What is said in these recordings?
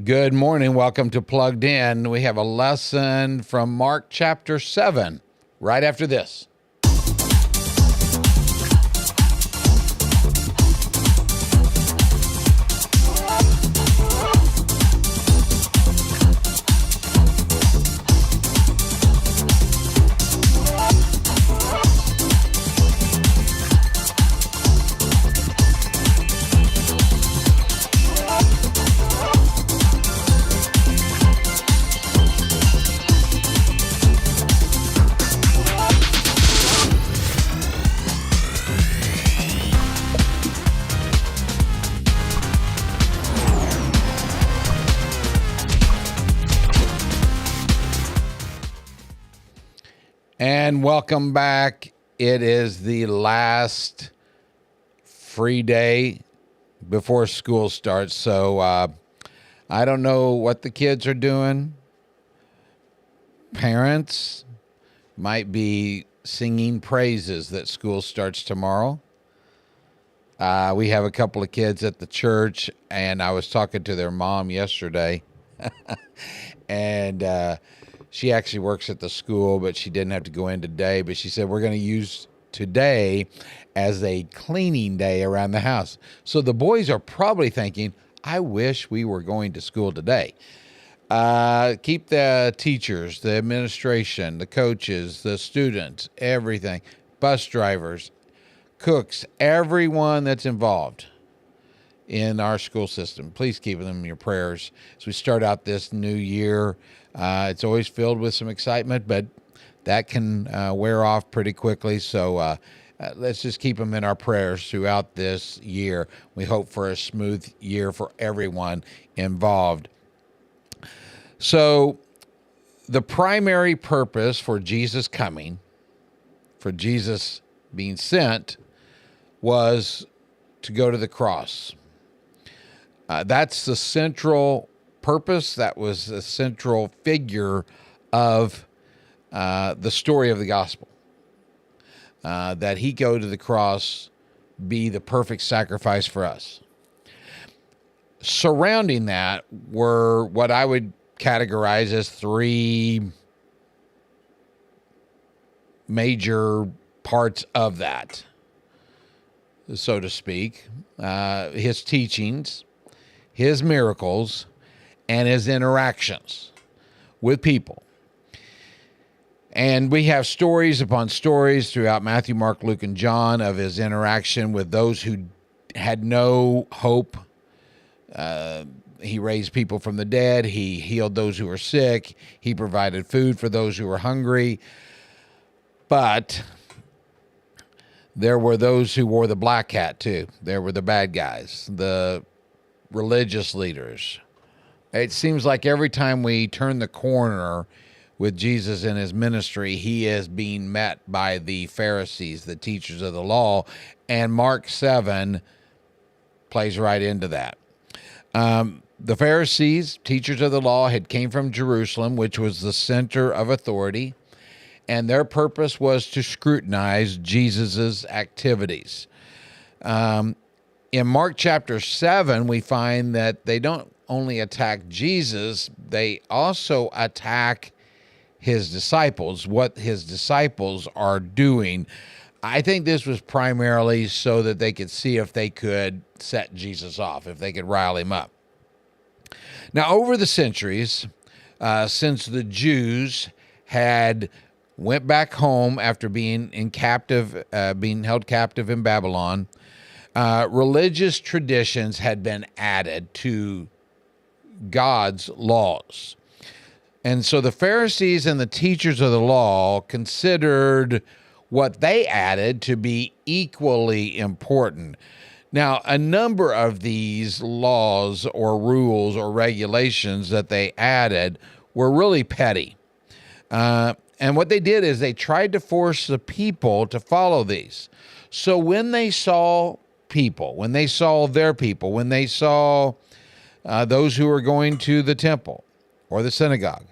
Good morning. Welcome to Plugged In. We have a lesson from Mark chapter 7 right after this. And welcome back. It is the last free day before school starts. So I don't know what the kids are doing. Parents might be singing praises that school starts tomorrow. We have a couple of kids at the church, and I was talking to their mom yesterday. And she actually works at the school, but she didn't have to go in today. But she said, we're going to use today as a cleaning day around the house. So the boys are probably thinking, I wish we were going to school today. Keep the teachers, the administration, the coaches, the students, everything, bus drivers, cooks, everyone that's involved in our school system. Please keep them in your prayers as we start out this new year. It's always filled with some excitement, but that can wear off pretty quickly. So let's just keep them in our prayers throughout this year. We hope for a smooth year for everyone involved. So the primary purpose for Jesus coming, for Jesus being sent, was to go to the cross. That's the central purpose. That was the central figure of the story of the gospel. That he go to the cross, be the perfect sacrifice for us. Surrounding that were what I would categorize as three major parts of that, so to speak. His teachings, his miracles, and his interactions with people. And we have stories upon stories throughout Matthew, Mark, Luke, and John of his interaction with those who had no hope. He raised people from the dead. He healed those who were sick. He provided food for those who were hungry. But there were those who wore the black hat too. There were the bad guys, the religious leaders. It seems like every time we turn the corner with Jesus in his ministry, he is being met by the Pharisees, the teachers of the law, and Mark 7 plays right into that. The Pharisees, teachers of the law, had came from Jerusalem, which was the center of authority, and their purpose was to scrutinize Jesus's activities. In Mark chapter 7, we find that they don't only attack Jesus, they also attack his disciples, what his disciples are doing. I think this was primarily so that they could see if they could set Jesus off, if they could rile him up. Now, over the centuries, since the Jews had went back home after being held captive in Babylon, religious traditions had been added to God's laws. And so the Pharisees and the teachers of the law considered what they added to be equally important. Now, a number of these laws or rules or regulations that they added were really petty. And what they did is they tried to force the people to follow these. So when they saw people, when they saw their people, when they saw those who were going to the temple or the synagogue,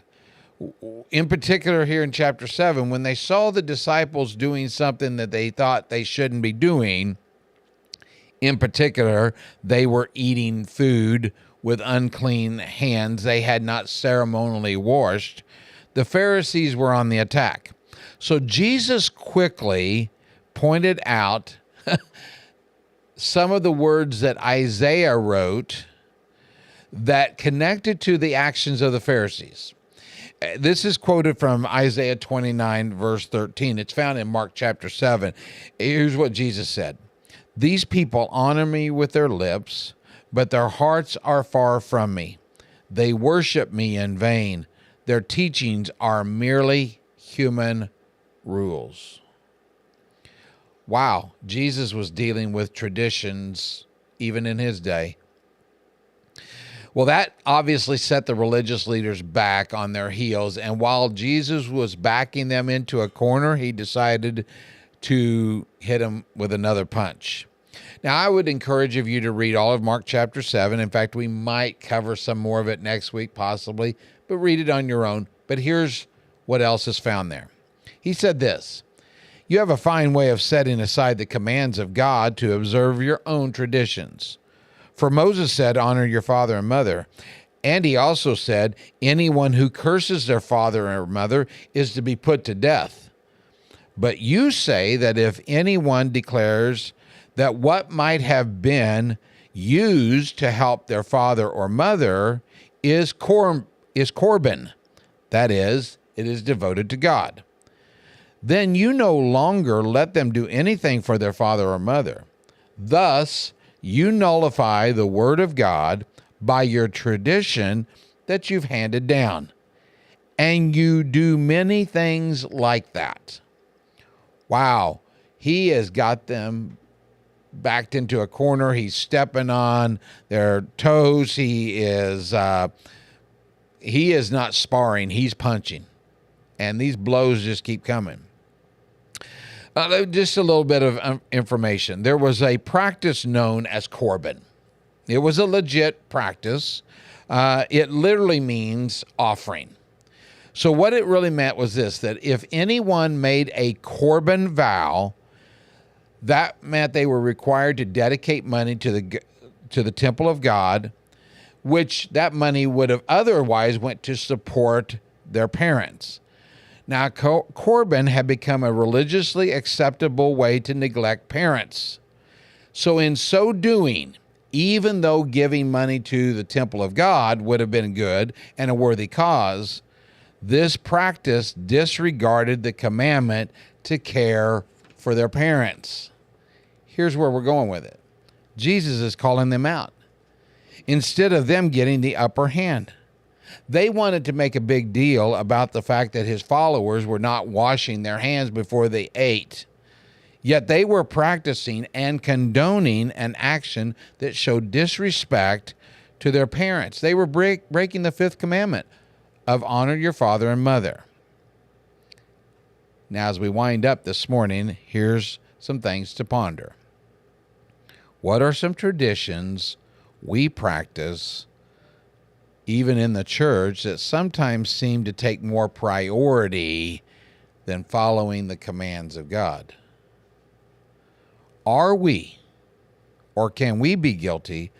in particular here in chapter 7, when they saw the disciples doing something that they thought they shouldn't be doing, in particular, they were eating food with unclean hands they had not ceremonially washed, the Pharisees were on the attack. So Jesus quickly pointed out some of the words that Isaiah wrote that connected to the actions of the Pharisees. This is quoted from Isaiah 29, verse 13. It's found in Mark chapter 7. Here's what Jesus said. These people honor me with their lips, but their hearts are far from me. They worship me in vain. Their teachings are merely human rules. Wow, Jesus was dealing with traditions even in his day. Well, that obviously set the religious leaders back on their heels. And while Jesus was backing them into a corner, he decided to hit them with another punch. Now, I would encourage you to read all of Mark chapter 7. In fact, we might cover some more of it next week, possibly, but read it on your own. But here's what else is found there. He said this, "You have a fine way of setting aside the commands of God to observe your own traditions. For Moses said, 'Honor your father and mother.' And he also said, 'Anyone who curses their father or mother is to be put to death.' But you say that if anyone declares that what might have been used to help their father or mother is korban, that is, it is devoted to God, then you no longer let them do anything for their father or mother. Thus, you nullify the word of God by your tradition that you've handed down. And you do many things like that." Wow, he has got them backed into a corner. He's stepping on their toes. He is not sparring. He's punching. And these blows just keep coming. Just a little bit of information. There was a practice known as korban. It was a legit practice. It literally means offering. So what it really meant was this, that if anyone made a korban vow, that meant they were required to dedicate money to the temple of God, which that money would have otherwise went to support their parents. Now, korban had become a religiously acceptable way to neglect parents. So in so doing, even though giving money to the temple of God would have been good and a worthy cause, this practice disregarded the commandment to care for their parents. Here's where we're going with it. Jesus is calling them out instead of them getting the upper hand. They wanted to make a big deal about the fact that his followers were not washing their hands before they ate. Yet they were practicing and condoning an action that showed disrespect to their parents. They were breaking the fifth commandment of honor your father and mother. Now, as we wind up this morning, here's some things to ponder. What are some traditions we practice even in the church that sometimes seem to take more priority than following the commands of God? Are we, or can we be guilty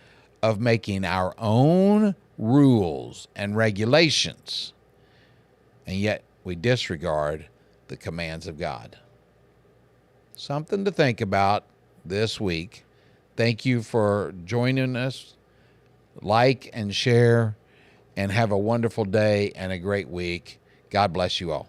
of making our own rules and regulations, and yet we disregard the commands of God? Something to think about this week. Thank you for joining us. Like and share, and have a wonderful day and a great week. God bless you all.